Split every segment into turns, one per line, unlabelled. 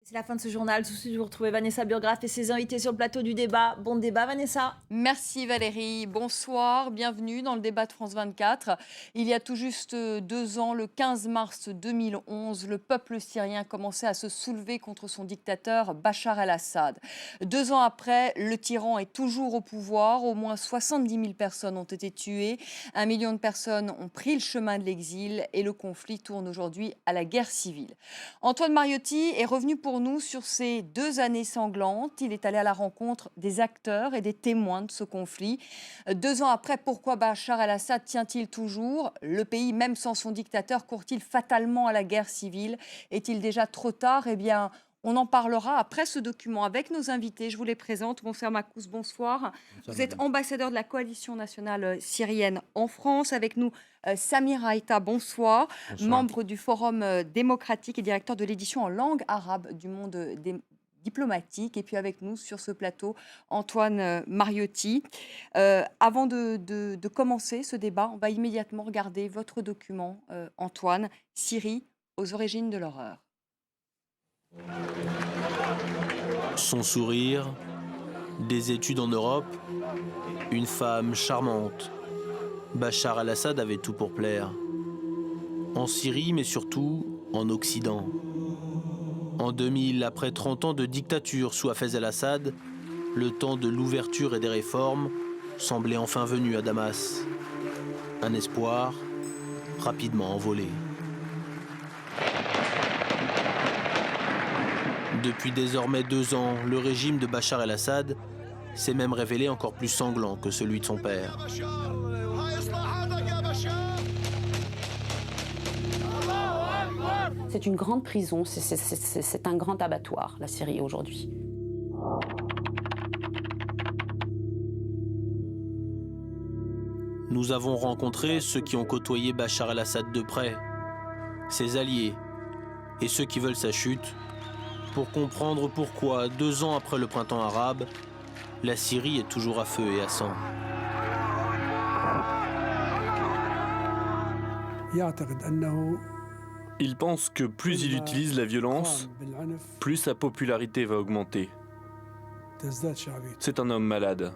C'est la fin de ce journal. Tout de suite, vous retrouvez Vanessa Burgraff et ses invités sur le plateau du débat. Bon débat, Vanessa.
Merci Valérie. Bonsoir, bienvenue dans le débat de France 24. Il y a tout juste 2 ans, le 15 mars 2011, le peuple syrien commençait à se soulever contre son dictateur Bachar el-Assad. 2 ans après, le tyran est toujours au pouvoir. Au moins 70 000 personnes ont été tuées. 1 million de personnes ont pris le chemin de l'exil et le conflit tourne aujourd'hui à la guerre civile. Antoine Mariotti est revenu pour nous sur ces 2 années sanglantes. Il est allé à la rencontre des acteurs et des témoins de ce conflit. 2 ans après, pourquoi Bachar el-Assad tient-il toujours? Le pays, même sans son dictateur, court-il fatalement à la guerre civile? Est-il déjà trop tard? Eh bien, on en parlera après ce document avec nos invités. Je vous les présente. Bonsoir Makous, bonsoir. Vous êtes ambassadeur de la coalition nationale syrienne en France. Avec nous, Samir Haïta, bonsoir. Membre du Forum démocratique et directeur de l'édition en langue arabe du Monde diplomatique. Et puis avec nous sur ce plateau, Antoine Mariotti. Avant de commencer ce débat, on va immédiatement regarder votre document, Antoine, Syrie aux origines de l'horreur.
Son sourire, des études en Europe, une femme charmante. Bachar el-Assad avait tout pour plaire. En Syrie, mais surtout en Occident. En 2000, après 30 ans de dictature sous Hafez el-Assad, le temps de l'ouverture et des réformes semblait enfin venu à Damas. Un espoir rapidement envolé. Depuis désormais 2 ans, le régime de Bachar el-Assad s'est même révélé encore plus sanglant que celui de son père.
C'est une grande prison, c'est un grand abattoir, la Syrie aujourd'hui.
Nous avons rencontré ceux qui ont côtoyé Bachar el-Assad de près, ses alliés et ceux qui veulent sa chute, pour comprendre pourquoi, 2 ans après le printemps arabe, la Syrie est toujours à feu et à sang.
Il pense que plus il utilise la violence, plus sa popularité va augmenter. C'est un homme malade.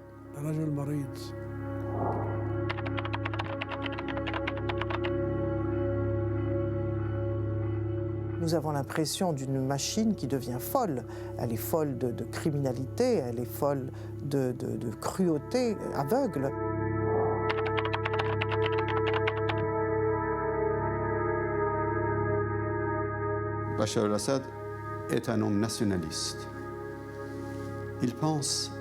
Nous avons l'impression d'une machine qui devient folle. Elle est folle de criminalité, elle est folle de cruauté aveugle.
Bachar el-Assad est un homme nationaliste. Il pense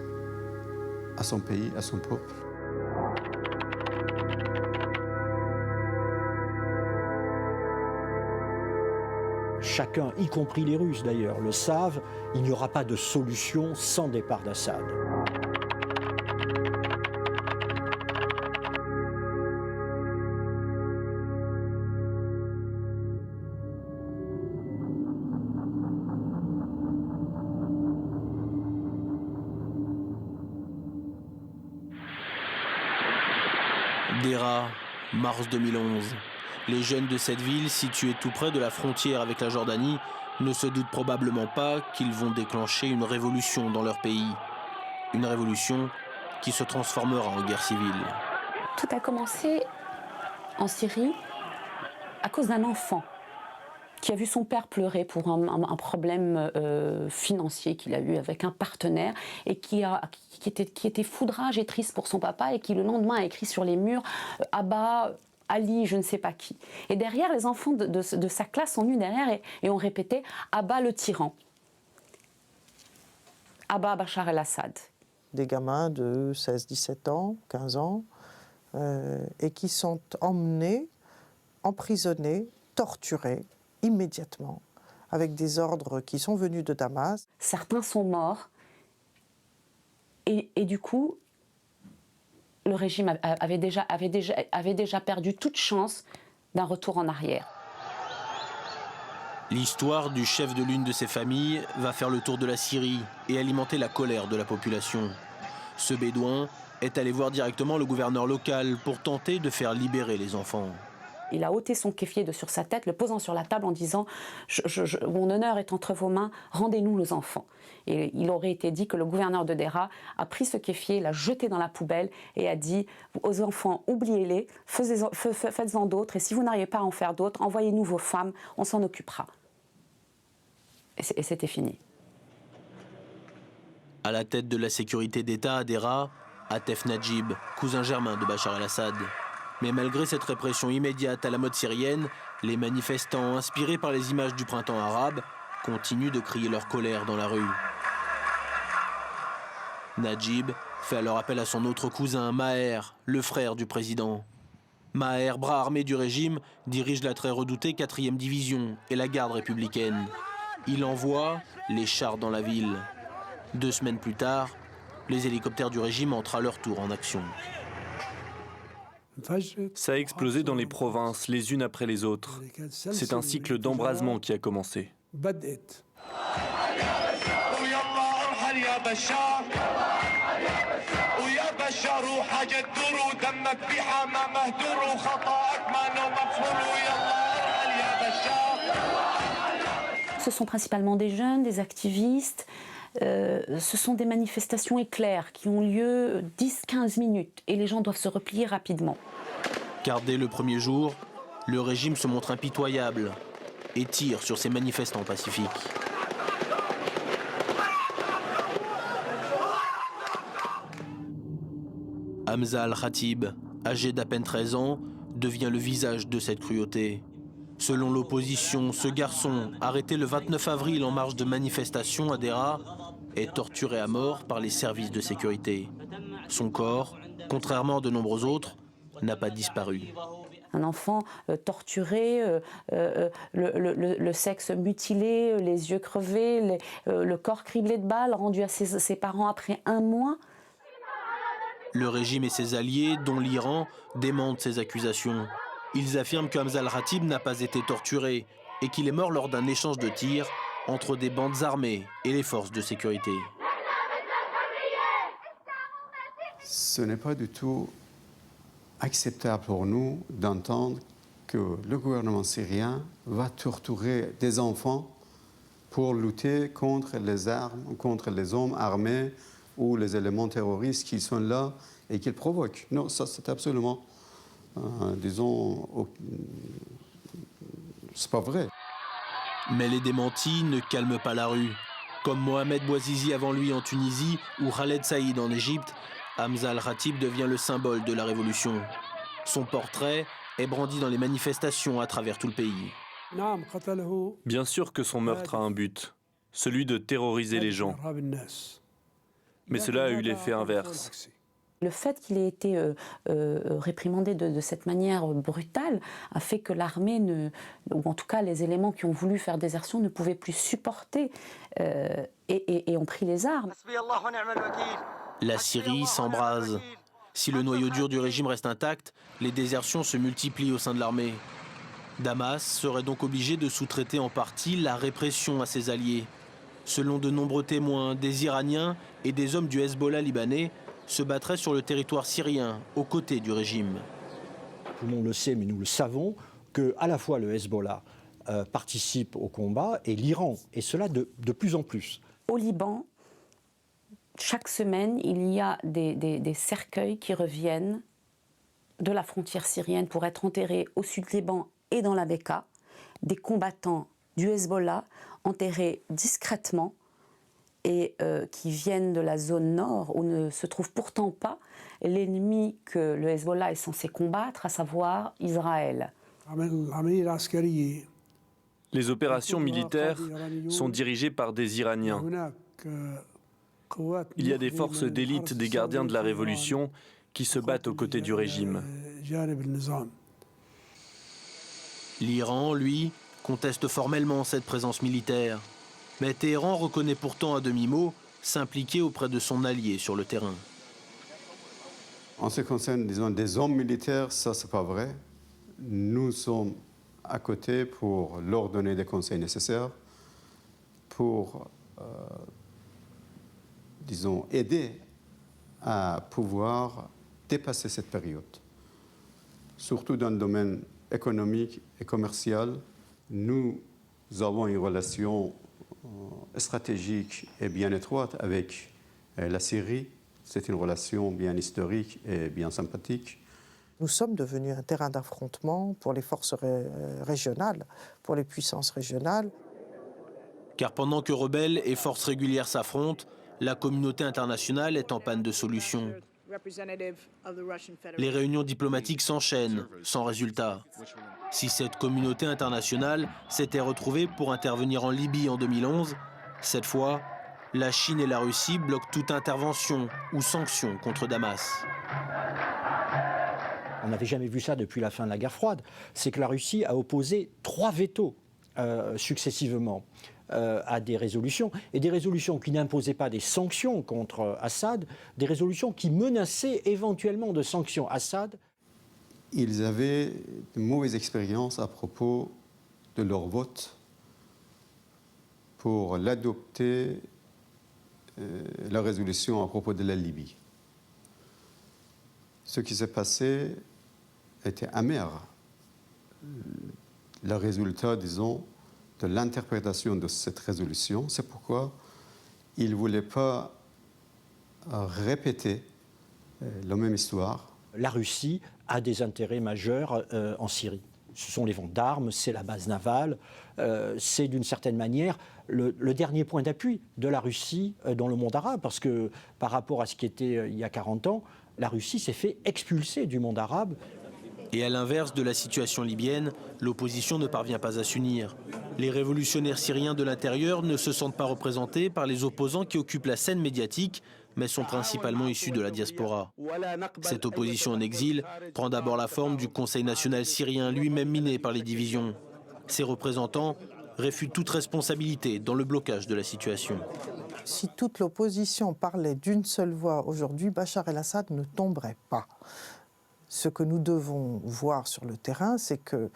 à son pays, à son peuple.
Chacun, y compris les Russes d'ailleurs, le savent, il n'y aura pas de solution sans départ d'Assad.
Deraa, mars 2011. Les jeunes de cette ville, située tout près de la frontière avec la Jordanie, ne se doutent probablement pas qu'ils vont déclencher une révolution dans leur pays. Une révolution qui se transformera en guerre civile.
Tout a commencé en Syrie à cause d'un enfant qui a vu son père pleurer pour un problème financier qu'il a eu avec un partenaire et qui était foudrage et triste pour son papa et qui le lendemain a écrit sur les murs « Abba ». Ali, je ne sais pas qui. Et derrière, les enfants de sa classe sont venus derrière et ont répété « Abba le tyran »,« Abba Bachar el-Assad ».
Des gamins de 16, 17 ans, 15 ans, et qui sont emmenés, emprisonnés, torturés immédiatement, avec des ordres qui sont venus de Damas.
Certains sont morts, et du coup, le régime avait déjà perdu toute chance d'un retour en arrière.
L'histoire du chef de l'une de ces familles va faire le tour de la Syrie et alimenter la colère de la population. Ce bédouin est allé voir directement le gouverneur local pour tenter de faire libérer les enfants.
Il a ôté son kéfier de sur sa tête, le posant sur la table en disant mon honneur est entre vos mains, rendez-nous nos enfants. Et il aurait été dit que le gouverneur de Deraa a pris ce kéfier, l'a jeté dans la poubelle et a dit aux enfants, oubliez-les, faites-en d'autres, et si vous n'arrivez pas à en faire d'autres, envoyez-nous vos femmes, on s'en occupera. Et c'était fini.
À la tête de la sécurité d'État à Deraa, Atef Najib, cousin germain de Bachar el-Assad. Mais malgré cette répression immédiate à la mode syrienne, les manifestants, inspirés par les images du printemps arabe, continuent de crier leur colère dans la rue. Najib fait alors appel à son autre cousin, Maher, le frère du président. Maher, bras armé du régime, dirige la très redoutée 4e division et la garde républicaine. Il envoie les chars dans la ville. 2 semaines plus tard, les hélicoptères du régime entrent à leur tour en action.
Ça a explosé dans les provinces, les unes après les autres. C'est un cycle d'embrasement qui a commencé.
Ce sont principalement des jeunes, des activistes. Ce sont des manifestations éclairs qui ont lieu 10-15 minutes et les gens doivent se replier rapidement.
Car dès le premier jour, le régime se montre impitoyable et tire sur ses manifestants pacifiques. Hamza al-Khatib, âgé d'à peine 13 ans, devient le visage de cette cruauté. Selon l'opposition, ce garçon, arrêté le 29 avril en marge de manifestation à Deraa, est torturé à mort par les services de sécurité. Son corps, contrairement à de nombreux autres, n'a pas disparu.
Un enfant torturé, le sexe mutilé, les yeux crevés, le corps criblé de balles, rendu à ses parents après 1 mois.
Le régime et ses alliés, dont l'Iran, démentent ces accusations. Ils affirment que Hamza al-Khatib n'a pas été torturé et qu'il est mort lors d'un échange de tirs entre des bandes armées et les forces de sécurité.
Ce n'est pas du tout acceptable pour nous d'entendre que le gouvernement syrien va torturer des enfants pour lutter contre les armes, contre les hommes armés ou les éléments terroristes qui sont là et qu'ils provoquent. Non, ça c'est absolument, c'est pas vrai.
Mais les démentis ne calment pas la rue. Comme Mohamed Bouazizi avant lui en Tunisie ou Khaled Saïd en Égypte, Hamza al-Khatib devient le symbole de la révolution. Son portrait est brandi dans les manifestations à travers tout le pays.
Bien sûr que son meurtre a un but, celui de terroriser les gens. Mais cela a eu l'effet inverse.
Le fait qu'il ait été réprimandé de cette manière brutale a fait que l'armée, ou en tout cas les éléments qui ont voulu faire désertion, ne pouvaient plus supporter et ont pris les armes.
La Syrie s'embrase. Si le noyau dur du régime reste intact, les désertions se multiplient au sein de l'armée. Damas serait donc obligé de sous-traiter en partie la répression à ses alliés. Selon de nombreux témoins, des Iraniens et des hommes du Hezbollah libanais se battraient sur le territoire syrien, aux côtés du régime.
Tout le monde le sait, mais nous le savons, que à la fois le Hezbollah participe au combat et l'Iran, et cela de plus en plus.
Au Liban, chaque semaine, il y a des cercueils qui reviennent de la frontière syrienne pour être enterrés au sud Liban et dans la Bekaa, des combattants du Hezbollah enterrés discrètement et qui viennent de la zone nord où ne se trouve pourtant pas l'ennemi que le Hezbollah est censé combattre, à savoir Israël.
Les opérations militaires sont dirigées par des Iraniens. Il y a des forces d'élite des gardiens de la Révolution qui se battent aux côtés du régime.
L'Iran, lui, conteste formellement cette présence militaire. Mais Téhéran reconnaît pourtant à demi-mot s'impliquer auprès de son allié sur le terrain.
En ce qui concerne, disons, des hommes militaires, ça, c'est pas vrai. Nous sommes à côté pour leur donner des conseils nécessaires, pour, disons, aider à pouvoir dépasser cette période. Surtout dans le domaine économique et commercial. Nous avons une relation stratégique et bien étroite avec la Syrie. C'est une relation bien historique et bien sympathique.
Nous sommes devenus un terrain d'affrontement pour les forces régionales, pour les puissances régionales.
Car pendant que rebelles et forces régulières s'affrontent, la communauté internationale est en panne de solutions. Les réunions diplomatiques s'enchaînent, sans résultat. Si cette communauté internationale s'était retrouvée pour intervenir en Libye en 2011, cette fois, la Chine et la Russie bloquent toute intervention ou sanction contre Damas.
On n'avait jamais vu ça depuis la fin de la guerre froide. C'est que la Russie a opposé 3 vétos successivement à des résolutions, et des résolutions qui n'imposaient pas des sanctions contre Assad, des résolutions qui menaçaient éventuellement de sanctions Assad.
Ils avaient de mauvaises expériences à propos de leur vote pour l'adopter, la résolution à propos de la Libye. Ce qui s'est passé était amer. Le résultat, disons, de l'interprétation de cette résolution, c'est pourquoi ils ne voulaient pas répéter la même histoire.
La Russie a des intérêts majeurs en Syrie. Ce sont les ventes d'armes, c'est la base navale, c'est d'une certaine manière le dernier point d'appui de la Russie dans le monde arabe, parce que par rapport à ce qui était il y a 40 ans, la Russie s'est fait expulser du monde arabe.
Et à l'inverse de la situation libyenne, l'opposition ne parvient pas à s'unir. Les révolutionnaires syriens de l'intérieur ne se sentent pas représentés par les opposants qui occupent la scène médiatique, mais sont principalement issus de la diaspora. Cette opposition en exil prend d'abord la forme du Conseil national syrien, lui-même miné par les divisions. Ses représentants réfutent toute responsabilité dans le blocage de la situation.
Si toute l'opposition parlait d'une seule voix aujourd'hui, Bachar el-Assad ne tomberait pas. Ce que nous devons voir sur le terrain, c'est que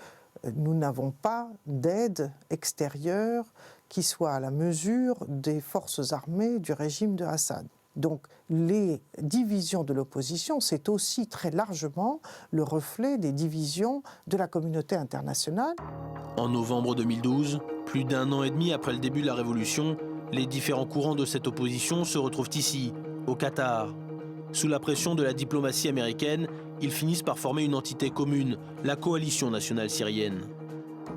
nous n'avons pas d'aide extérieure qui soit à la mesure des forces armées du régime de Assad. Donc les divisions de l'opposition, c'est aussi très largement le reflet des divisions de la communauté internationale.
En novembre 2012, plus d'1 an et demi après le début de la révolution, les différents courants de cette opposition se retrouvent ici, au Qatar. Sous la pression de la diplomatie américaine, ils finissent par former une entité commune, la coalition nationale syrienne.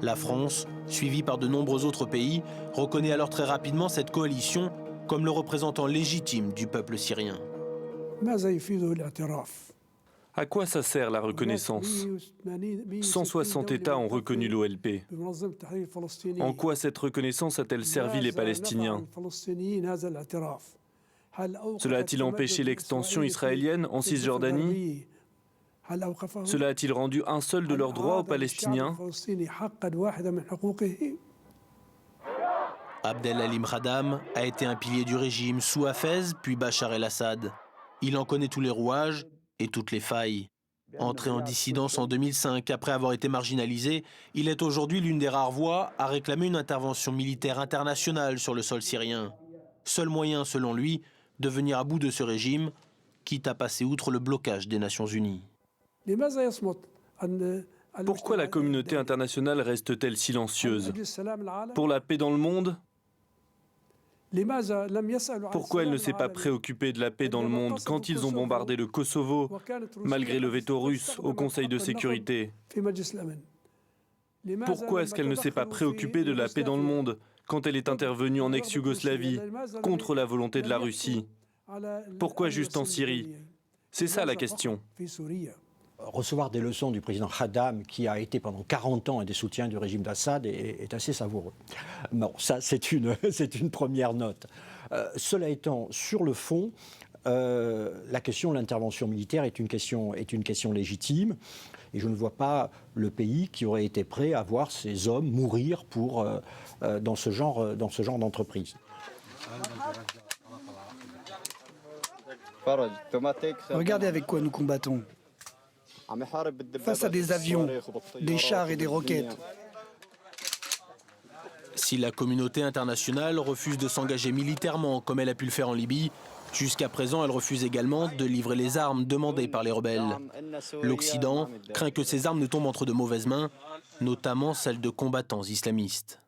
La France, suivie par de nombreux autres pays, reconnaît alors très rapidement cette coalition comme le représentant légitime du peuple syrien.
À quoi ça sert la reconnaissance ? 160 États ont reconnu l'OLP. En quoi cette reconnaissance a-t-elle servi les Palestiniens ? Cela a-t-il empêché l'extension israélienne en Cisjordanie ? Cela a-t-il rendu un seul de leurs droits aux Palestiniens ?
Abdel Halim Khadam a été un pilier du régime sous Hafez puis Bachar el-Assad. Il en connaît tous les rouages et toutes les failles. Entré en dissidence en 2005 après avoir été marginalisé, il est aujourd'hui l'une des rares voix à réclamer une intervention militaire internationale sur le sol syrien. Seul moyen, selon lui, de venir à bout de ce régime, quitte à passer outre le blocage des Nations Unies.
Pourquoi la communauté internationale reste-t-elle silencieuse ? Pour la paix dans le monde ? Pourquoi elle ne s'est pas préoccupée de la paix dans le monde quand ils ont bombardé le Kosovo, malgré le veto russe au Conseil de sécurité ? Pourquoi est-ce qu'elle ne s'est pas préoccupée de la paix dans le monde quand elle est intervenue en ex-Yougoslavie, contre la volonté de la Russie ? Pourquoi juste en Syrie ? C'est ça la question.
Recevoir des leçons du président Khadam, qui a été pendant 40 ans un des soutiens du régime d'Assad, est assez savoureux. Bon, ça c'est une première note. Cela étant, sur le fond, la question de l'intervention militaire est une question légitime, et je ne vois pas le pays qui aurait été prêt à voir ses hommes mourir dans ce genre d'entreprise.
Regardez avec quoi nous combattons. Face à des avions, des chars et des roquettes.
Si la communauté internationale refuse de s'engager militairement comme elle a pu le faire en Libye, jusqu'à présent elle refuse également de livrer les armes demandées par les rebelles. L'Occident craint que ces armes ne tombent entre de mauvaises mains, notamment celles de combattants islamistes.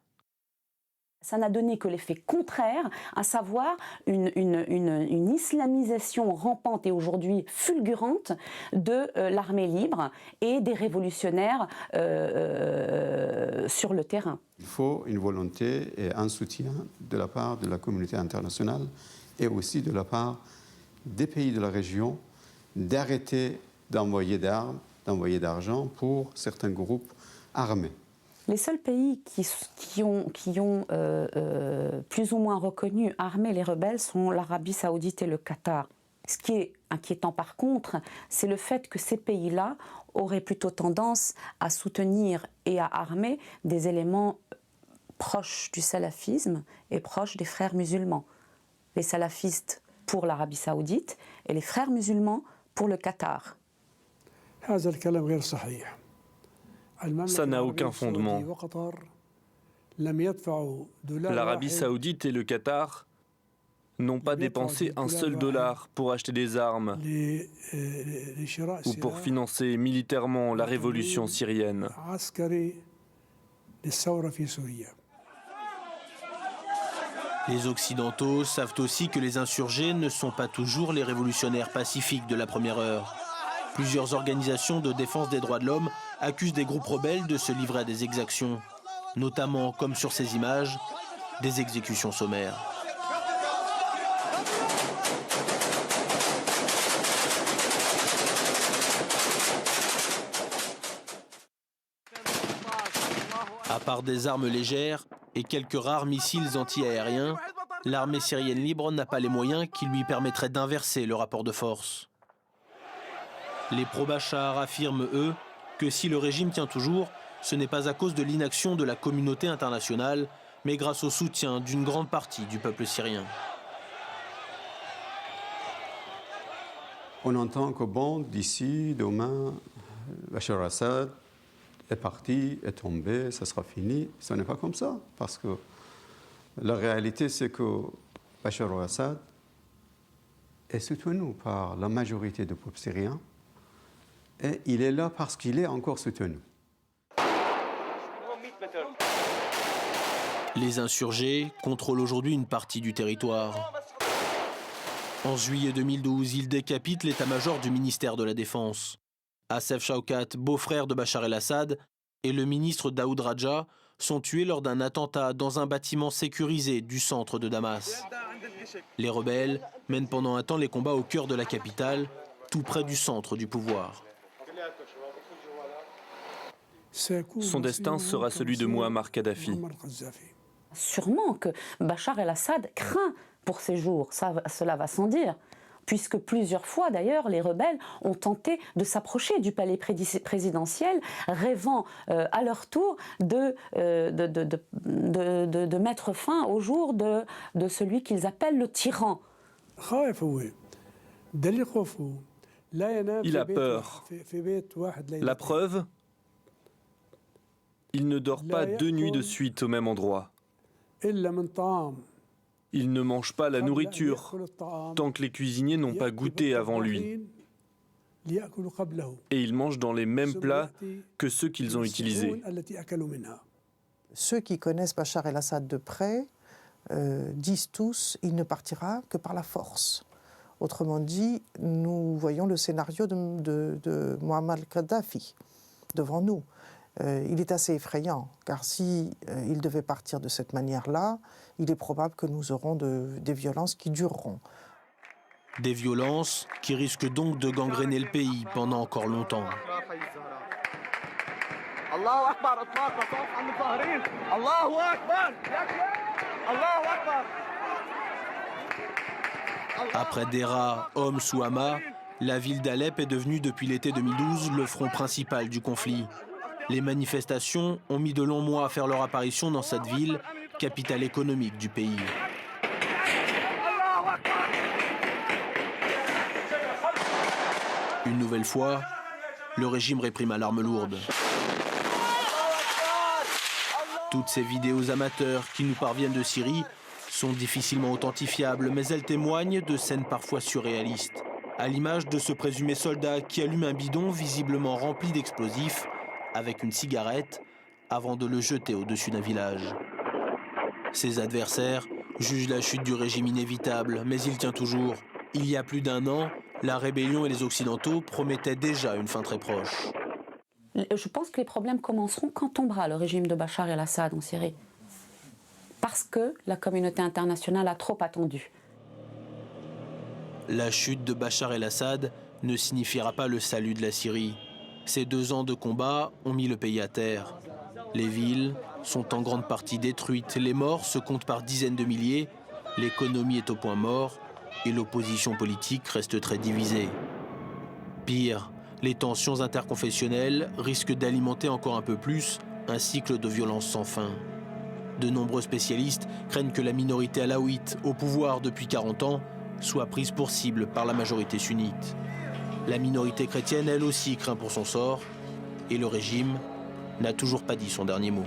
Ça n'a donné que l'effet contraire, à savoir une islamisation rampante et aujourd'hui fulgurante de l'armée libre et des révolutionnaires sur le terrain.
Il faut une volonté et un soutien de la part de la communauté internationale et aussi de la part des pays de la région d'arrêter d'envoyer d'armes, d'envoyer d'argent pour certains groupes armés.
Les seuls pays qui ont plus ou moins reconnu, armé les rebelles sont l'Arabie saoudite et le Qatar. Ce qui est inquiétant par contre, c'est le fait que ces pays-là auraient plutôt tendance à soutenir et à armer des éléments proches du salafisme et proches des frères musulmans. Les salafistes pour l'Arabie saoudite et les frères musulmans pour le Qatar.
Ça n'a aucun fondement. L'Arabie saoudite et le Qatar n'ont pas dépensé un seul dollar pour acheter des armes ou pour financer militairement la révolution syrienne.
Les Occidentaux savent aussi que les insurgés ne sont pas toujours les révolutionnaires pacifiques de la première heure. Plusieurs organisations de défense des droits de l'homme accusent des groupes rebelles de se livrer à des exactions, notamment, comme sur ces images, des exécutions sommaires. À part des armes légères et quelques rares missiles anti-aériens, l'armée syrienne libre n'a pas les moyens qui lui permettraient d'inverser le rapport de force. Les pro-Bachar affirment, eux, que si le régime tient toujours, ce n'est pas à cause de l'inaction de la communauté internationale, mais grâce au soutien d'une grande partie du peuple syrien.
On entend que bon, d'ici, demain, Bachar al-Assad est parti, est tombé, ça sera fini. Ce n'est pas comme ça, parce que la réalité, c'est que Bachar al-Assad est soutenu par la majorité du peuple syrien. Et il est là parce qu'il est encore soutenu.
Les insurgés contrôlent aujourd'hui une partie du territoire. En juillet 2012, ils décapitent l'état-major du ministère de la Défense. Assef Chaukat, beau-frère de Bachar el-Assad, et le ministre Daoud Raja sont tués lors d'un attentat dans un bâtiment sécurisé du centre de Damas. Les rebelles mènent pendant un temps les combats au cœur de la capitale, tout près du centre du pouvoir.
Son destin sera celui de Mouammar Kadhafi.
Sûrement que Bachar el-Assad craint pour ses jours, cela va sans dire, puisque plusieurs fois d'ailleurs les rebelles ont tenté de s'approcher du palais présidentiel, rêvant à leur tour de mettre fin au jour de celui qu'ils appellent le tyran.
Il a peur. La preuve, il ne dort pas 2 nuits de suite au même endroit. Il ne mange pas la nourriture tant que les cuisiniers n'ont pas goûté avant lui. Et il mange dans les mêmes plats que ceux qu'ils ont utilisés.
Ceux qui connaissent Bachar el-Assad de près disent tous qu'il ne partira que par la force. Autrement dit, nous voyons le scénario de Mouammar Kadhafi devant nous. Il est assez effrayant, car si il devait partir de cette manière-là, il est probable que nous aurons des violences qui dureront.
Des violences qui risquent donc de gangréner le pays pendant encore longtemps. Après Deraa, Homs ou Hama, la ville d'Alep est devenue depuis l'été 2012 le front principal du conflit. Les manifestations ont mis de longs mois à faire leur apparition dans cette ville, capitale économique du pays. Une nouvelle fois, le régime réprime à l'arme lourde. Toutes ces vidéos amateurs qui nous parviennent de Syrie sont difficilement authentifiables, mais elles témoignent de scènes parfois surréalistes, à l'image de ce présumé soldat qui allume un bidon visiblement rempli d'explosifs avec une cigarette avant de le jeter au-dessus d'un village. Ses adversaires jugent la chute du régime inévitable, mais il tient toujours. Il y a plus d'un an, la rébellion et les Occidentaux promettaient déjà une fin très proche.
Je pense que les problèmes commenceront quand tombera le régime de Bachar el-Assad en Syrie. Parce que la communauté internationale a trop attendu.
La chute de Bachar el-Assad ne signifiera pas le salut de la Syrie. Ces 2 ans de combat ont mis le pays à terre. Les villes sont en grande partie détruites, les morts se comptent par dizaines de milliers, l'économie est au point mort et l'opposition politique reste très divisée. Pire, les tensions interconfessionnelles risquent d'alimenter encore un peu plus un cycle de violence sans fin. De nombreux spécialistes craignent que la minorité alaouite, au pouvoir depuis 40 ans, soit prise pour cible par la majorité sunnite. La minorité chrétienne, elle aussi, craint pour son sort, et le régime n'a toujours pas dit son dernier mot.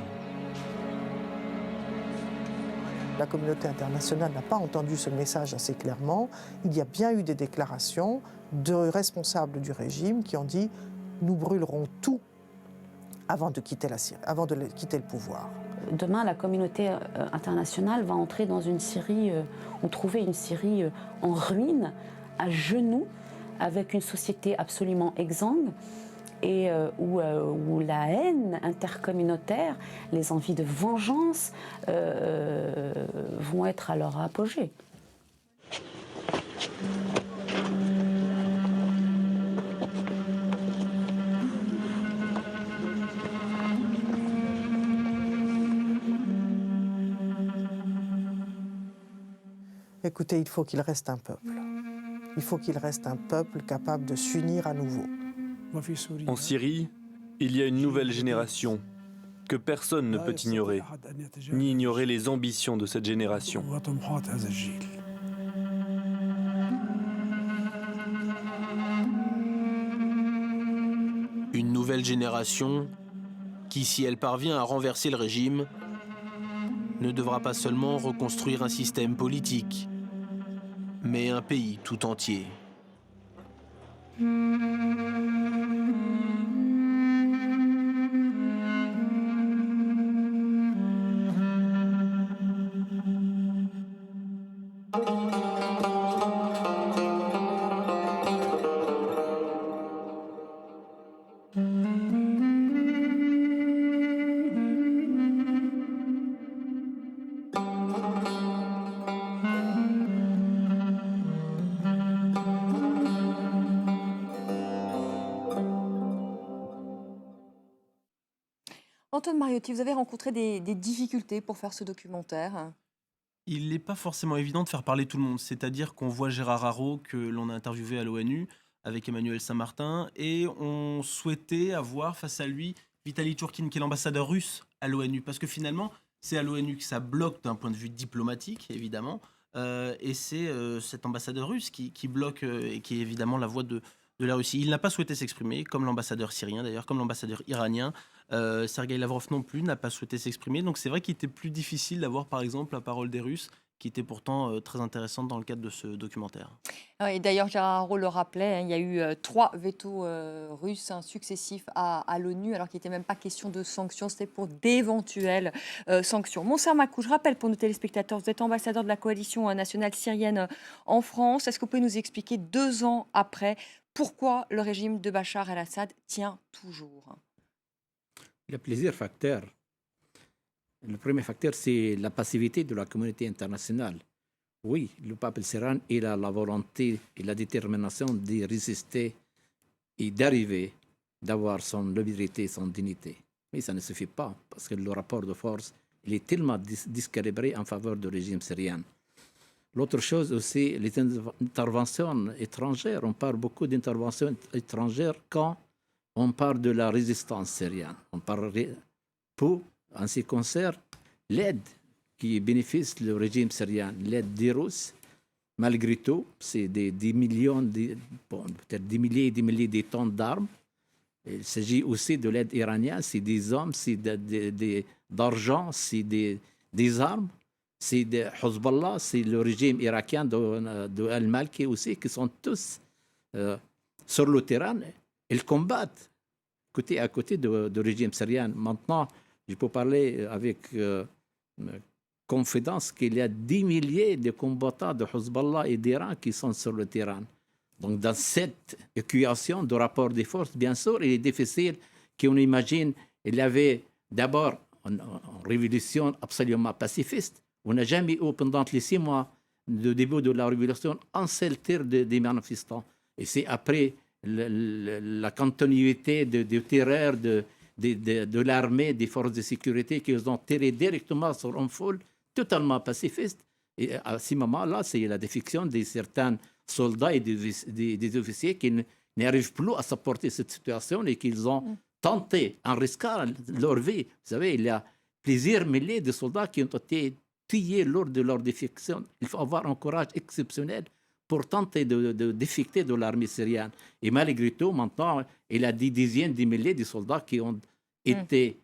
La communauté internationale n'a pas entendu ce message assez clairement. Il y a bien eu des déclarations de responsables du régime qui ont dit « nous brûlerons tout avant de quitter la Syrie, avant de quitter le pouvoir ».
Demain, la communauté internationale va entrer dans une Syrie, ou trouver une Syrie en ruine, à genoux, avec une société absolument exsangue, et où la haine intercommunautaire, les envies de vengeance vont être à leur apogée.
Écoutez, il faut qu'il reste un peuple. Il faut qu'il reste un peuple capable de s'unir à nouveau.
En Syrie, il y a une nouvelle génération que personne ne peut ignorer, ni ignorer les ambitions de cette génération.
Une nouvelle génération qui, si elle parvient à renverser le régime, ne devra pas seulement reconstruire un système politique, mais un pays tout entier.
Antoine Mariotti, vous avez rencontré des difficultés pour faire ce documentaire?
Il n'est pas forcément évident de faire parler tout le monde. C'est-à-dire qu'on voit Gérard Haro, que l'on a interviewé à l'ONU, avec Emmanuel Saint-Martin, et on souhaitait avoir face à lui Vitaly Churkin, qui est l'ambassadeur russe à l'ONU. Parce que finalement, c'est à l'ONU que ça bloque d'un point de vue diplomatique, évidemment. Et c'est cet ambassadeur russe qui bloque et qui est évidemment la voix de la Russie. Il n'a pas souhaité s'exprimer, comme l'ambassadeur syrien d'ailleurs, comme l'ambassadeur iranien. Sergueï Lavrov non plus n'a pas souhaité s'exprimer. Donc c'est vrai qu'il était plus difficile d'avoir par exemple la parole des Russes, qui était pourtant très intéressante dans le cadre de ce documentaire.
Et d'ailleurs, Gérard Haro le rappelait, il y a eu 3 vétos russes successifs à l'ONU, alors qu'il n'était même pas question de sanctions, c'était pour d'éventuelles sanctions. Monser Makou, je rappelle pour nos téléspectateurs, vous êtes ambassadeur de la coalition nationale syrienne en France. Est-ce que vous pouvez nous expliquer 2 ans après pourquoi le régime de Bachar el-Assad tient toujours?
Il y a plusieurs facteurs. Le premier facteur, c'est la passivité de la communauté internationale. Oui, le peuple syrien, il a la volonté et la détermination de résister et d'arriver, d'avoir son liberté, son dignité. Mais ça ne suffit pas, parce que le rapport de force, il est tellement déséquilibré en faveur du régime syrien. L'autre chose aussi, les interventions étrangères. On parle beaucoup d'interventions étrangères quand on parle de la résistance syrienne. On parle pour, en ce qui concerne l'aide qui bénéficie le régime syrien, l'aide des Russes, malgré tout, c'est des millions, peut-être des milliers et des milliers de tonnes d'armes. Il s'agit aussi de l'aide iranienne, c'est des hommes, c'est des d'argent, c'est des armes, c'est des Hezbollah, c'est le régime irakien de Al-Malki aussi, qui sont tous sur le terrain. Ils combattent côté à côté du régime syrien. Maintenant, je peux parler avec confidence qu'il y a 10 milliers de combattants de Hezbollah et d'Iran qui sont sur le terrain. Donc, dans cette équation de rapport des forces, bien sûr, il est difficile qu'on imagine. Il y avait d'abord une révolution absolument pacifiste. On n'a jamais eu, pendant les 6 mois de début de la révolution, un seul tir des manifestants. Et c'est après la continuité de terreur de l'armée, des forces de sécurité qu'ils ont tiré directement sur une foule totalement pacifiste. Et à ce moment-là, c'est la défection de certains soldats et des officiers qui n'arrivent plus à supporter cette situation et qu'ils ont tenté, en risquant leur vie. Vous savez, il y a plusieurs milliers de soldats qui ont été tués lors de leur défection. Il faut avoir un courage exceptionnel pour tenter de défecter de l'armée syrienne. Et malgré tout, maintenant, il y a des dizaines de milliers de soldats qui ont été,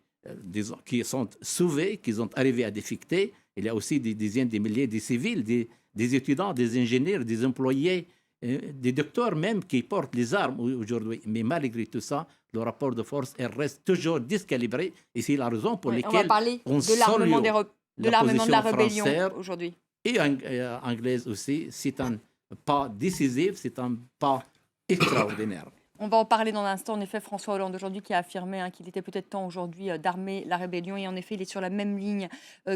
qui sont sauvés, qui sont arrivés à défecter. Il y a aussi des dizaines de milliers de civils, des étudiants, des ingénieurs, des employés, des docteurs même qui portent les armes aujourd'hui. Mais malgré tout ça, le rapport de force reste toujours décalibré. Et c'est la raison pour laquelle
on va parler de l'armement de la rébellion aujourd'hui.
Et anglaise aussi, c'est un pas décisif, c'est un pas extraordinaire.
On va en parler dans un instant. En effet, François Hollande aujourd'hui qui a affirmé qu'il était peut-être temps aujourd'hui d'armer la rébellion. Et en effet, il est sur la même ligne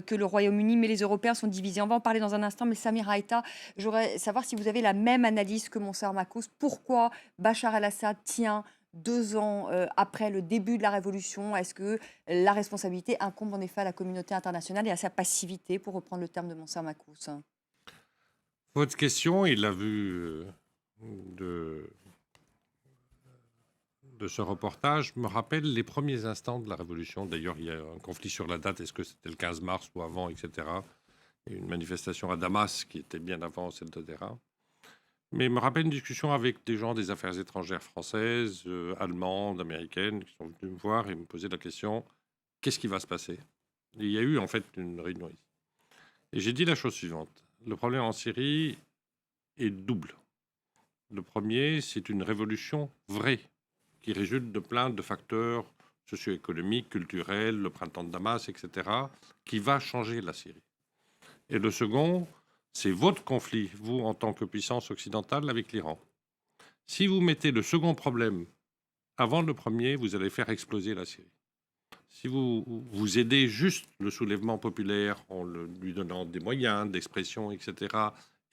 que le Royaume-Uni. Mais les Européens sont divisés. On va en parler dans un instant. Mais Samir Haïta, j'aurais savoir si vous avez la même analyse que Monser Makous. Pourquoi Bachar el-Assad tient 2 ans après le début de la révolution? Est-ce que la responsabilité incombe en effet à la communauté internationale et à sa passivité, pour reprendre le terme de Monser Makous?
Votre question, il l'a vu de ce reportage, me rappelle les premiers instants de la Révolution. D'ailleurs, il y a un conflit sur la date, est-ce que c'était le 15 mars ou avant, etc. Il y a une manifestation à Damas qui était bien avant celle de Dera. Mais me rappelle une discussion avec des gens des affaires étrangères françaises, allemandes, américaines, qui sont venus me voir et me poser la question, qu'est-ce qui va se passer? Et il y a eu en fait une réunion ici. Et j'ai dit la chose suivante. Le problème en Syrie est double. Le premier, c'est une révolution vraie, qui résulte de plein de facteurs socio-économiques, culturels, le printemps de Damas, etc., qui va changer la Syrie. Et le second, c'est votre conflit, vous, en tant que puissance occidentale, avec l'Iran. Si vous mettez le second problème avant le premier, vous allez faire exploser la Syrie. Si vous aidez juste le soulèvement populaire en lui donnant des moyens d'expression, etc.,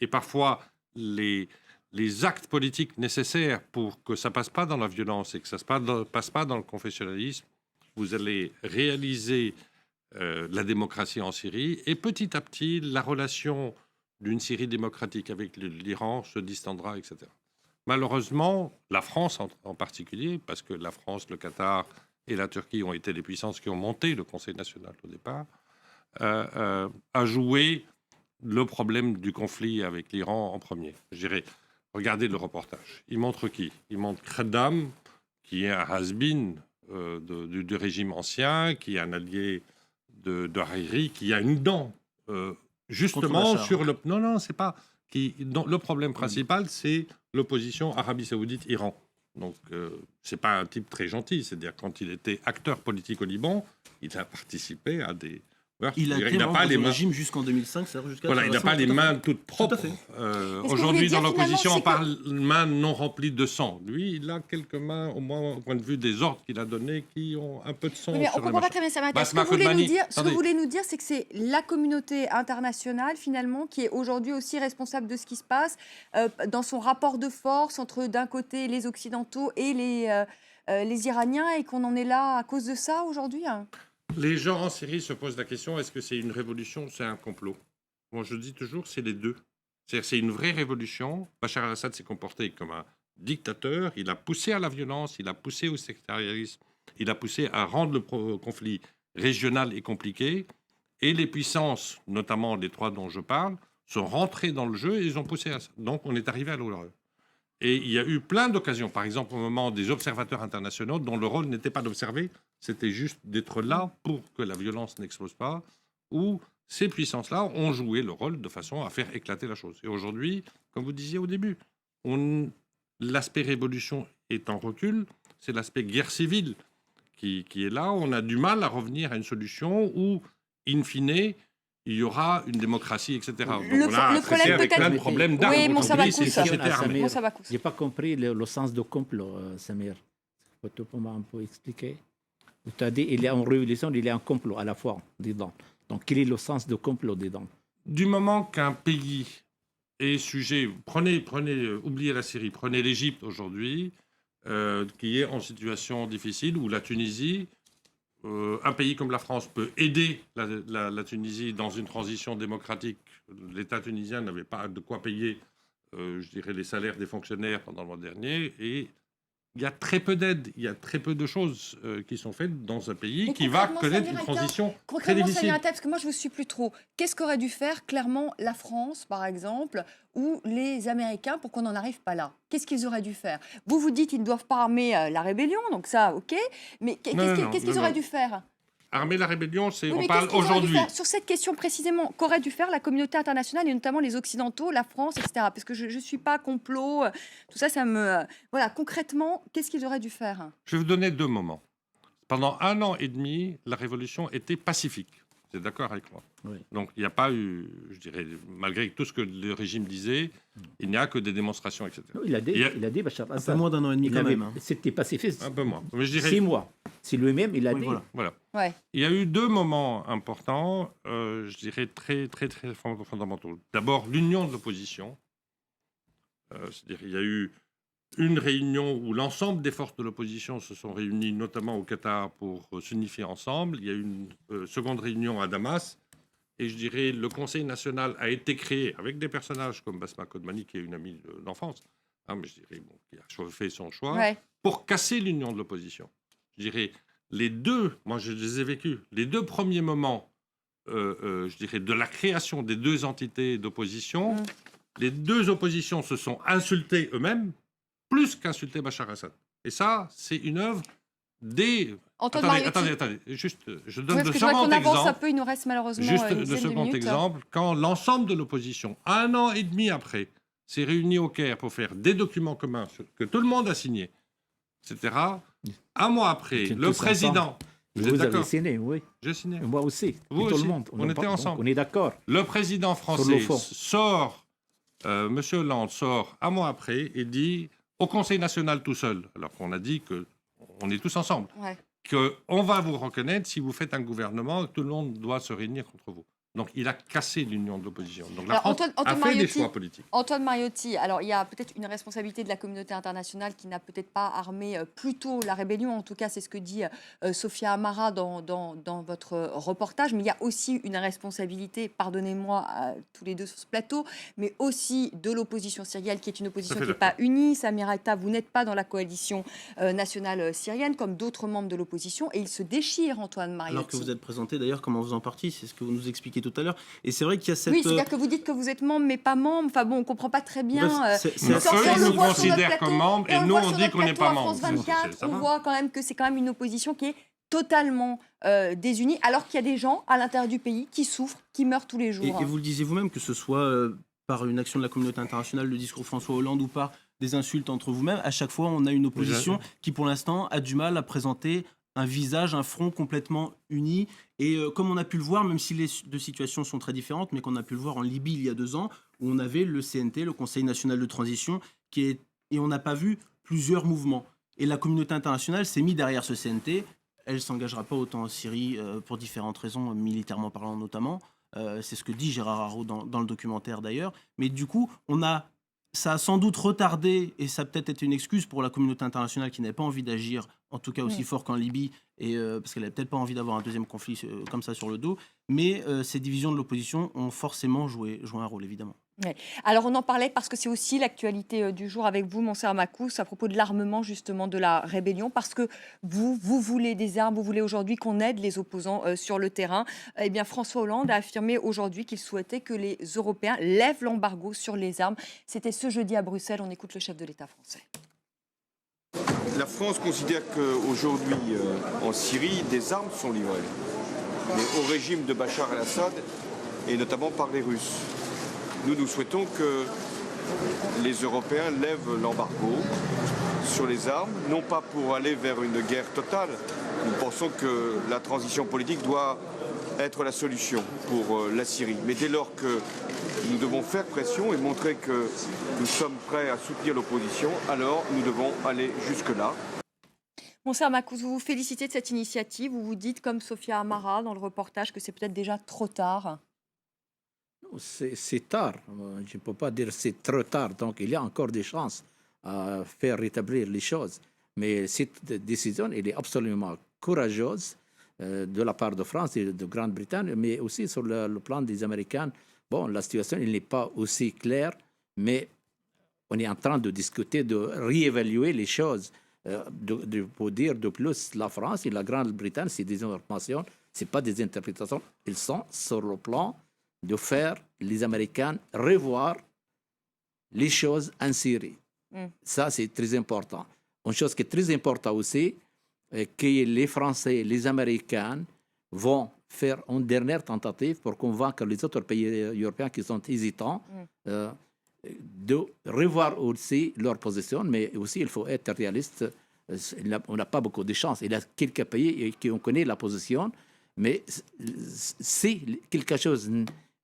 et parfois les actes politiques nécessaires pour que ça ne passe pas dans la violence et que ça ne passe pas dans le confessionnalisme, vous allez réaliser la démocratie en Syrie. Et petit à petit, la relation d'une Syrie démocratique avec l'Iran se distendra, etc. Malheureusement, la France en particulier, parce que la France, le Qatar et la Turquie ont été les puissances qui ont monté le Conseil national au départ, a joué le problème du conflit avec l'Iran en premier. Je dirais, regardez le reportage. Il montre qui? Il montre Khaddam, qui est un has-been du régime ancien, qui est un allié de Hariri, qui a une dent justement sur le... Non, c'est pas... le problème principal, c'est l'opposition Arabie Saoudite-Iran. Donc, c'est pas un type très gentil. C'est-à-dire, quand il était acteur politique au Liban, il a participé à des...
Il n'a pas les régime jusqu'en 2005, c'est-à-dire jusqu'à...
Voilà, il n'a pas les mains toutes propres. Aujourd'hui, dans l'opposition, on parle de mains non remplies de sang. Lui, il a quelques mains, au moins au point de vue des ordres qu'il a donnés, qui ont un peu de sang.
Mais on ne comprend pas très bien ça. Ce que vous voulez nous dire, c'est que c'est la communauté internationale, finalement, qui est aujourd'hui aussi responsable de ce qui se passe dans son rapport de force entre, d'un côté, les Occidentaux et les Iraniens, et qu'on en est là à cause de ça aujourd'hui, hein.
Les gens en Syrie se posent la question, est-ce que c'est une révolution ou c'est un complot? Moi, je dis toujours, c'est les deux. C'est-à-dire, c'est une vraie révolution. Bachar el-Assad s'est comporté comme un dictateur. Il a poussé à la violence, il a poussé au sectarisme, il a poussé à rendre le conflit régional et compliqué. Et les puissances, notamment les trois dont je parle, sont rentrées dans le jeu et ils ont poussé à ça. Donc, on est arrivé à l'horreur. Et il y a eu plein d'occasions, par exemple au moment des observateurs internationaux, dont le rôle n'était pas d'observer, c'était juste d'être là pour que la violence n'explose pas, où ces puissances-là ont joué le rôle de façon à faire éclater la chose. Et aujourd'hui, comme vous disiez au début, l'aspect révolution est en recul, c'est l'aspect guerre civile qui est là. On a du mal à revenir à une solution où, in fine, il y aura une démocratie, etc. Donc on a traité avec plein de problèmes d'armes.
Oui,
Aujourd'hui, c'est une société armée.
Je n'ai pas compris le sens du complot, Samir. Tu peux un peu expliquer? Tu as dit qu'il y a une révolution, il y a un complot à la fois dedans. Donc, quel est le sens du complot dedans?
Du moment qu'un pays est sujet... oubliez la Syrie, prenez l'Égypte aujourd'hui, qui est en situation difficile, ou la Tunisie... un pays comme la France peut aider la Tunisie dans une transition démocratique. L'État tunisien n'avait pas de quoi payer, je dirais, les salaires des fonctionnaires pendant le mois dernier. Et il y a très peu d'aide, il y a très peu de choses qui sont faites dans un pays qui va connaître une transition très difficile.
Parce que moi, je ne vous suis plus trop. Qu'est-ce qu'aurait dû faire clairement la France, par exemple, ou les Américains pour qu'on n'en arrive pas là? Qu'est-ce qu'ils auraient dû faire? Vous dites qu'ils ne doivent pas armer la rébellion, donc ça, ok. Mais qu'est-ce qu'ils auraient dû faire?
Armer la rébellion, on
Oui,
parle aujourd'hui.
Sur cette question précisément, qu'aurait dû faire la communauté internationale, et notamment les Occidentaux, la France, etc. Parce que je ne suis pas complot, tout ça, ça me... Voilà, concrètement, qu'est-ce qu'ils auraient dû faire?
Je vais vous donner 2 moments. Pendant 1 an et demi, la révolution était pacifique. Vous êtes d'accord avec moi?
Oui.
Donc il n'y a pas eu, je dirais, malgré tout ce que le régime disait, il n'y a que des démonstrations, etc.
Non, il a dit Bachar
Un peu moins d'1 an et demi quand même.
C'était pacifiste.
Un peu moins. Mais je dirais...
6 mois. C'est lui-même, il a dit.
Voilà.
Ouais.
Il y a eu 2 moments importants, je dirais très, très, très fondamentaux. D'abord, l'union de l'opposition. C'est-à-dire il y a eu une réunion où l'ensemble des forces de l'opposition se sont réunies, notamment au Qatar, pour s'unifier ensemble. Il y a eu une seconde réunion à Damas. Et je dirais, le Conseil national a été créé avec des personnages comme Basma Kodmani, qui est une amie d'enfance, mais je dirais, qui a fait son choix, pour casser l'union de l'opposition. Je dirais, moi je les ai vécus, les 2 premiers moments, je dirais, de la création des 2 entités d'opposition, les 2 oppositions se sont insultées eux-mêmes, plus qu'insulter Bachar Assad. Et ça, c'est une œuvre des... Attendez, juste, je donne de second exemple.
Un peu, il nous reste malheureusement
juste
une
de second exemple, quand l'ensemble de l'opposition, 1 an et demi après, s'est réuni au Caire pour faire des documents communs que tout le monde a signés, etc. 1 mois après, le président...
Vous avez signé, oui.
J'ai signé.
Moi aussi.
Vous
tout
aussi.
le monde.
On était ensemble.
On est d'accord.
Le président français sort, Monsieur Hollande sort 1 mois après et dit au Conseil national tout seul, alors qu'on a dit qu'on est tous ensemble, qu'on va vous reconnaître si vous faites un gouvernement, tout le monde doit se réunir contre vous. Donc il a cassé l'union de l'opposition. Donc la France a fait des choix politiques.
Antoine Mariotti, alors il y a peut-être une responsabilité de la communauté internationale qui n'a peut-être pas armé plus tôt la rébellion. En tout cas, c'est ce que dit Sophia Amara dans votre reportage. Mais il y a aussi une responsabilité, pardonnez-moi tous les deux sur ce plateau, mais aussi de l'opposition syrienne qui est une opposition qui n'est pas unie. Samir Atta, vous n'êtes pas dans la coalition nationale syrienne comme d'autres membres de l'opposition et il se déchire, Antoine Mariotti.
Alors que vous êtes présenté d'ailleurs comme en faisant partie, c'est ce que vous nous expliquez tout à l'heure. Et c'est vrai qu'il y a cette...
Oui, c'est-à-dire que vous dites que vous êtes membre, mais pas membre. Enfin bon, on ne comprend pas très bien.
Eux, ils nous considèrent comme membres et nous, on dit qu'on n'est pas membre.
On voit quand même que c'est quand même une opposition qui est totalement désunie, alors qu'il y a des gens à l'intérieur du pays qui souffrent, qui meurent tous les jours.
Et vous le disiez vous-même, que ce soit par une action de la communauté internationale, le discours François Hollande, ou par des insultes entre vous-même, à chaque fois, on a une opposition qui, pour l'instant, a du mal à présenter un visage, un front complètement uni. Et comme on a pu le voir, même si les 2 situations sont très différentes, mais qu'on a pu le voir en Libye il y a 2 ans, où on avait le CNT, le Conseil national de transition, et on n'a pas vu plusieurs mouvements. Et la communauté internationale s'est mise derrière ce CNT. Elle ne s'engagera pas autant en Syrie pour différentes raisons, militairement parlant notamment. C'est ce que dit Gérard Haraud dans le documentaire d'ailleurs. Mais du coup, ça a sans doute retardé, et ça a peut-être été une excuse pour la communauté internationale qui n'avait pas envie d'agir, en tout cas aussi fort qu'en Libye, et parce qu'elle n'avait peut-être pas envie d'avoir un deuxième conflit comme ça sur le dos. Mais ces divisions de l'opposition ont forcément joué un rôle, évidemment.
Ouais. Alors on en parlait parce que c'est aussi l'actualité du jour avec vous, Moncert Makous, à propos de l'armement justement de la rébellion, parce que vous voulez des armes, vous voulez aujourd'hui qu'on aide les opposants sur le terrain. Eh bien François Hollande a affirmé aujourd'hui qu'il souhaitait que les Européens lèvent l'embargo sur les armes. C'était ce jeudi à Bruxelles, on écoute le chef de l'État français.
La France considère qu'aujourd'hui en Syrie, des armes sont livrées, mais au régime de Bachar el-Assad et notamment par les Russes. Nous souhaitons que les Européens lèvent l'embargo sur les armes, non pas pour aller vers une guerre totale. Nous pensons que la transition politique doit être la solution pour la Syrie. Mais dès lors que nous devons faire pression et montrer que nous sommes prêts à soutenir l'opposition, alors nous devons aller jusque-là.
Moncert Makous, vous vous félicitez de cette initiative, vous vous dites, comme Sophia Amara dans le reportage, que c'est peut-être déjà trop tard.
C'est tard. Je ne peux pas dire c'est trop tard. Donc, il y a encore des chances à faire rétablir les choses. Mais cette décision, elle est absolument courageuse de la part de France et de Grande-Bretagne, mais aussi sur le plan des Américains. Bon, la situation n'est pas aussi claire, mais on est en train de discuter, de réévaluer les choses. Pour dire de plus, la France et la Grande-Bretagne, c'est des informations, ce n'est pas des interprétations. Ils sont sur le plan de faire les Américains revoir les choses en Syrie. Ça, c'est très important. Une chose qui est très importante aussi, que les Français et les Américains vont faire une dernière tentative pour convaincre les autres pays européens qui sont hésitants de revoir aussi leur position, mais aussi il faut être réaliste. On n'a pas beaucoup de chance. Il y a quelques pays qui ont connu la position, mais si quelque chose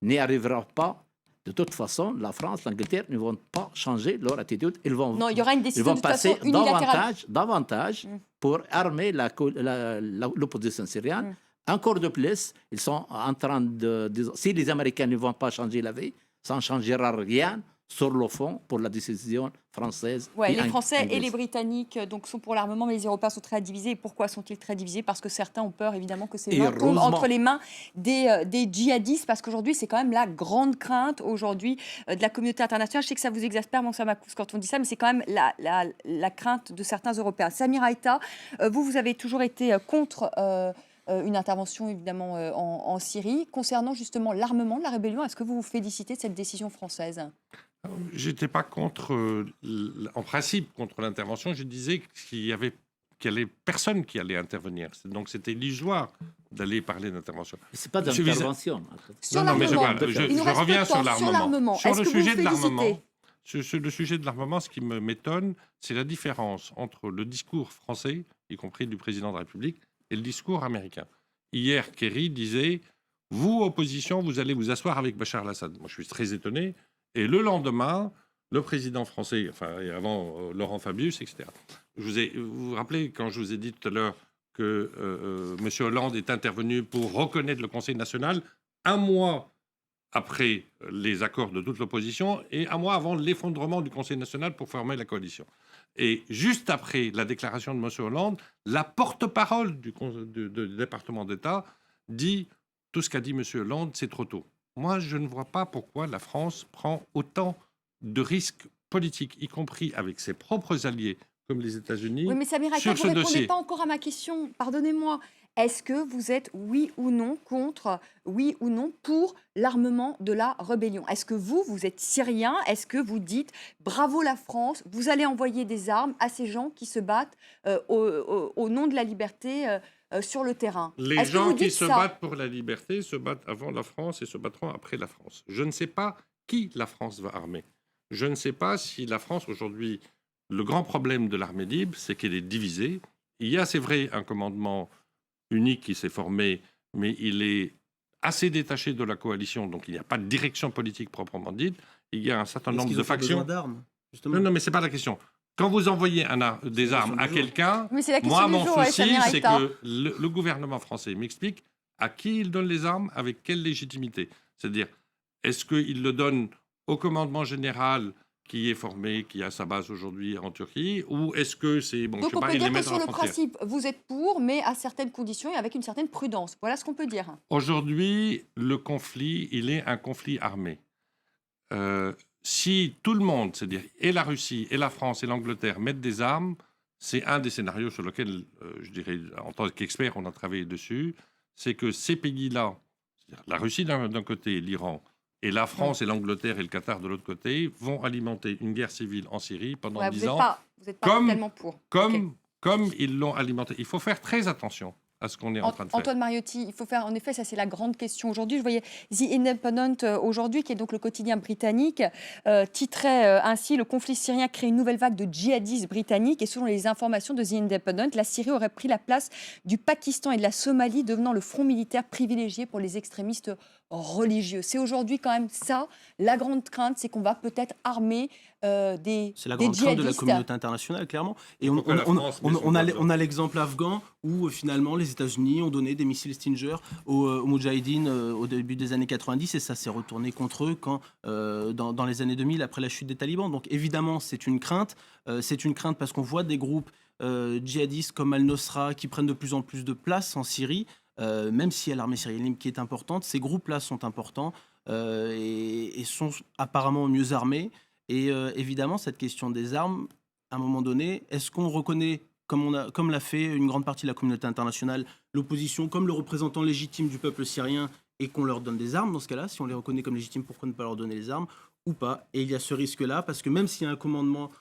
n'y arrivera pas, de toute façon, la France, l'Angleterre ne vont pas changer leur attitude. Ils vont,
non, il y aura une décision de
passer
façon unilatérale.
davantage pour armer l'opposition syrienne. Encore de plus, ils sont en train de si les Américains ne vont pas changer la vie, ça ne changera rien sur le fond pour la décision française.
Ouais, les Français et les Britanniques donc, sont pour l'armement, mais les Européens sont très divisés. Et pourquoi sont-ils très divisés? Parce que certains ont peur, évidemment, que ces mains tombent entre les mains des djihadistes, parce qu'aujourd'hui, c'est quand même la grande crainte aujourd'hui de la communauté internationale. Je sais que ça vous exaspère, Moncert Makous, quand on dit ça, mais c'est quand même la crainte de certains Européens. Samir Aïta, vous avez toujours été contre une intervention, évidemment, en Syrie. Concernant justement l'armement de la rébellion, est-ce que vous vous félicitez de cette décision française?
J'étais pas contre, en principe, contre l'intervention. Je disais qu'il y avait personne qui allait intervenir. Donc c'était illusoire d'aller parler d'intervention.
C'est pas d'intervention.
Sur l'armement,
je reviens sur l'armement. Sur le sujet de l'armement.
Sur
le sujet de l'armement, ce qui m'étonne, c'est la différence entre le discours français, y compris du président de la République, et le discours américain. Hier, Kerry disait « Vous, opposition, vous allez vous asseoir avec Bachar el-Assad ». Moi, je suis très étonné. Et le lendemain, le président français, enfin, et avant Laurent Fabius, etc. Vous vous rappelez, quand je vous ai dit tout à l'heure que M. Hollande est intervenu pour reconnaître le Conseil national, un mois après les accords de toute l'opposition et un mois avant l'effondrement du Conseil national pour former la coalition. Et juste après la déclaration de M. Hollande, la porte-parole du département d'État dit « Tout ce qu'a dit M. Hollande, c'est trop tôt ». Moi, je ne vois pas pourquoi la France prend autant de risques politiques, y compris avec ses propres alliés, comme les États-Unis,
oui, mais Samir Aïta, vous ne répondez pas encore à ma question. Pardonnez-moi. Est-ce que vous êtes, oui ou non, contre, oui ou non, pour l'armement de la rébellion? Est-ce que vous êtes syrien? Est-ce que vous dites, bravo la France, vous allez envoyer des armes à ces gens qui se battent au nom de la liberté sur le terrain?
Les gens qui se battent pour la liberté se battent avant la France et se battront après la France. Je ne sais pas qui la France va armer. Je ne sais pas si la France, aujourd'hui, le grand problème de l'armée libre, c'est qu'elle est divisée. Il y a, c'est vrai, un commandement unique qui s'est formé, mais il est assez détaché de la coalition, donc il n'y a pas de direction politique proprement dite. Il y a un certain nombre de factions. Non, mais ce n'est pas la question. Quand vous envoyez des armes à quelqu'un, moi, mon souci, c'est que le gouvernement français m'explique à qui il donne les armes, avec quelle légitimité. C'est-à-dire, est-ce qu'il le donne au commandement général qui est formé, qui a sa base aujourd'hui en Turquie, ou est-ce que c'est... Bon,
donc
je sais
on
pas,
peut
il
dire
les met
que
dans
sur
la
le
frontière.
principe, vous êtes pour, mais à certaines conditions et avec une certaine prudence. Voilà ce qu'on peut dire.
Aujourd'hui, le conflit, il est un conflit armé. Si tout le monde, c'est-à-dire et la Russie, et la France, et l'Angleterre mettent des armes, c'est un des scénarios sur lesquels, je dirais, en tant qu'expert, on a travaillé dessus, c'est que ces pays-là, c'est-à-dire la Russie d'un côté, l'Iran, et la France et l'Angleterre et le Qatar de l'autre côté, vont alimenter une guerre civile en Syrie pendant 10 ans,
Vous n'êtes pas tellement pour.
comme ils l'ont alimenté. Il faut faire très attention à ce qu'on est en train de faire.
Antoine Mariotti, il faut faire, en effet, ça c'est la grande question aujourd'hui. Je voyais The Independent aujourd'hui, qui est donc le quotidien britannique, titrait ainsi « Le conflit syrien crée une nouvelle vague de djihadistes britanniques » et selon les informations de The Independent, la Syrie aurait pris la place du Pakistan et de la Somalie, devenant le front militaire privilégié pour les extrémistes religieux. C'est aujourd'hui quand même ça, la grande crainte, c'est qu'on va peut-être armer des
C'est la grande crainte de la communauté internationale, clairement. Et on a l'exemple afghan où finalement les États-Unis ont donné des missiles Stinger aux Moudjahidines au début des années 90 et ça s'est retourné contre eux dans les années 2000 après la chute des talibans. Donc évidemment, c'est une crainte. C'est une crainte parce qu'on voit des groupes djihadistes comme Al-Nosra qui prennent de plus en plus de place en Syrie. Même si l'armée syrienne libre qui est importante, ces groupes-là sont importants et sont apparemment mieux armés. Et évidemment, cette question des armes, à un moment donné, est-ce qu'on reconnaît, comme l'a fait une grande partie de la communauté internationale, l'opposition comme le représentant légitime du peuple syrien et qu'on leur donne des armes dans ce cas-là? Si on les reconnaît comme légitimes, pourquoi ne pas leur donner les armes ou pas? Et il y a ce risque-là, parce que même s'il y a un commandement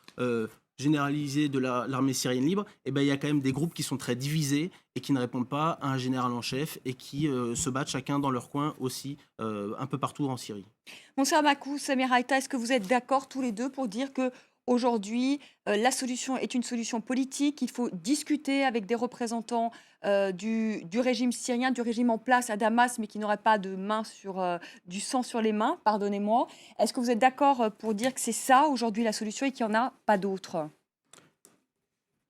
généralisé de l'armée syrienne libre, eh ben, il y a quand même des groupes qui sont très divisés et qui ne répondent pas à un général en chef et qui se battent chacun dans leur coin aussi, un peu partout en Syrie.
Monser Makou, Samir Haïta, est-ce que vous êtes d'accord tous les deux pour dire que aujourd'hui, la solution est une solution politique, il faut discuter avec des représentants du régime syrien, du régime en place à Damas, mais qui n'aurait pas de du sang sur les mains, pardonnez-moi. Est-ce que vous êtes d'accord pour dire que c'est ça aujourd'hui la solution et qu'il n'y en a pas d'autre?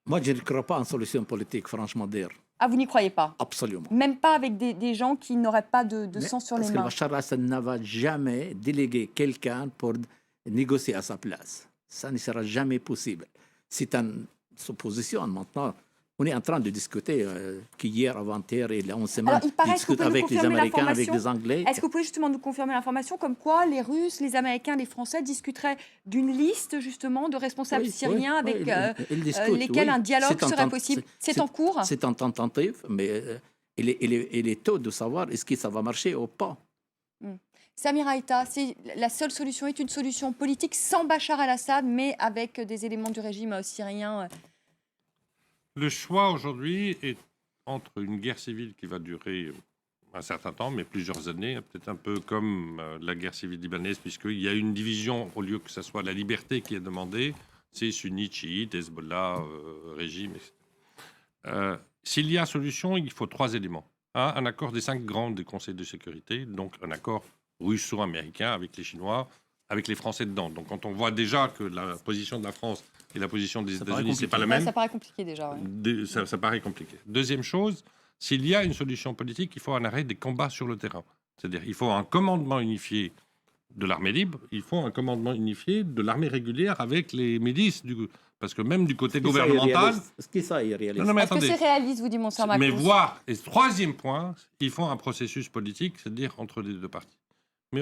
Moi, je ne crois pas en solution politique, franchement dire.
Ah, vous n'y croyez pas?
Absolument.
Même pas avec des gens qui n'auraient pas de sang sur les mains?
Parce que Bachar al-Assad ne va jamais déléguer quelqu'un pour négocier à sa place. Ça ne sera jamais possible. C'est une supposition. Maintenant, on est en train de discuter qu'hier, avant-hier et la 11 semaines, on discute avec les Américains, avec les Anglais.
Est-ce que vous pouvez justement nous confirmer l'information comme quoi les Russes, les Américains, les Français discuteraient d'une liste justement de responsables syriens avec lesquels un dialogue serait possible? C'est en cours?
C'est en tentative, mais il est tôt de savoir est-ce que ça va marcher ou pas.
Samir Haïta, la seule solution est une solution politique sans Bachar al-Assad, mais avec des éléments du régime syrien.
Le choix aujourd'hui est entre une guerre civile qui va durer un certain temps, mais plusieurs années, peut-être un peu comme la guerre civile libanaise, puisqu'il y a une division, au lieu que ce soit la liberté qui est demandée, c'est sunnite, chiite, Hezbollah, régime, etc. S'il y a solution, il faut 3 éléments. Un accord des 5 grands des conseils de sécurité, donc un accord russo-américain avec les Chinois, avec les Français dedans. Donc quand on voit déjà que la position de la France et la position des États-Unis, c'est pas la même.
Ça paraît compliqué déjà. Ouais.
Ça paraît compliqué. Deuxième chose, s'il y a une solution politique, il faut un arrêt des combats sur le terrain. C'est-à-dire il faut un commandement unifié de l'armée libre, il faut un commandement unifié de l'armée régulière avec les milices. Parce que même du côté gouvernemental...
Est-ce que ça est réaliste?
Est-ce que c'est réaliste, vous dit Monser Makou?
Mais voir, et troisième point, il faut un processus politique, c'est-à-dire entre les deux parties. Mais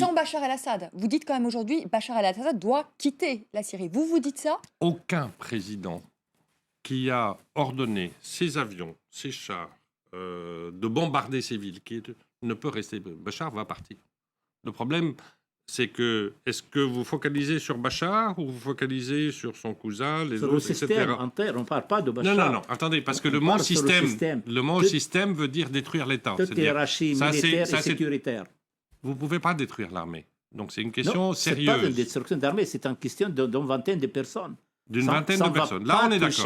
sans Bachar el-Assad, vous dites quand même aujourd'hui, Bachar el-Assad doit quitter la Syrie. Vous dites ça?
Aucun président qui a ordonné ses avions, ses chars, de bombarder ses villes, ne peut rester. Bachar va partir. Le problème, c'est que, est-ce que vous focalisez sur Bachar ou vous focalisez sur son cousin, les autres, etc.
Sur le système entier, on ne parle pas de Bachar.
Non, attendez, parce que le mot système veut dire détruire l'État.
Toute hiérarchie militaire et sécuritaire.
Vous ne pouvez pas détruire l'armée. Donc c'est une question sérieuse.
Ce n'est pas une destruction d'armée, c'est une question d'une vingtaine de personnes.
D'une vingtaine de personnes. Là, on est d'accord.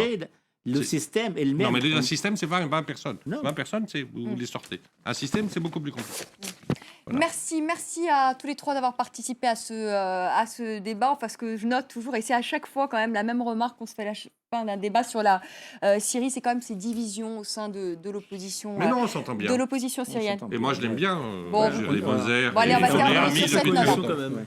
Le système est le même.
Non, mais un système, c'est 20 personnes. 20 personnes, vous les sortez. Un système, c'est beaucoup plus compliqué.
Voilà. Merci à tous les trois d'avoir participé à ce débat. Parce que je note toujours, et c'est à chaque fois quand même la même remarque qu'on se fait à la fin d'un débat sur la Syrie, c'est quand même ces divisions au sein de l'opposition.
Mais non, on s'entend bien.
De l'opposition syrienne.
Et moi, je l'aime bien.
Les
Moser.
Bon, allez, on va se terminer sur cette note.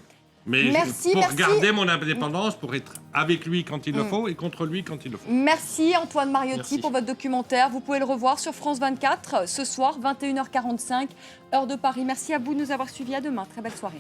Mais pour garder mon indépendance, pour être avec lui quand il le faut et contre lui quand il le faut.
Merci Antoine Mariotti pour votre documentaire. Vous pouvez le revoir sur France 24 ce soir, 21h45, heure de Paris. Merci à vous de nous avoir suivis. À demain. Très belle soirée.